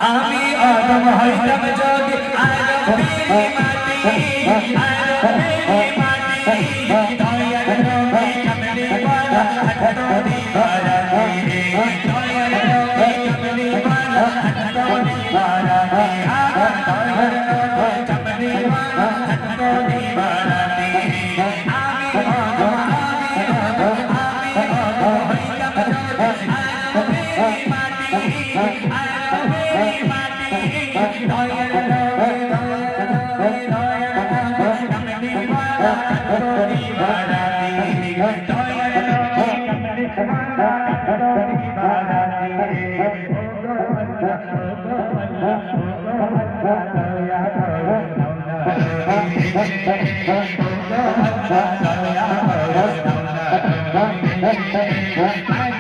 আমি আদম হইতাম যদি আরবের মাটি আরবের মাটি দয়ার নবী কামলি ওয়ালা হাতনি বারানি দয়ার নবী কামলি ওয়ালা হাতনি বারানি দয়ার নবী কামলি ওয়ালা হাতনি বারানি আমি আদম হইতাম যদি আরবের মাটি I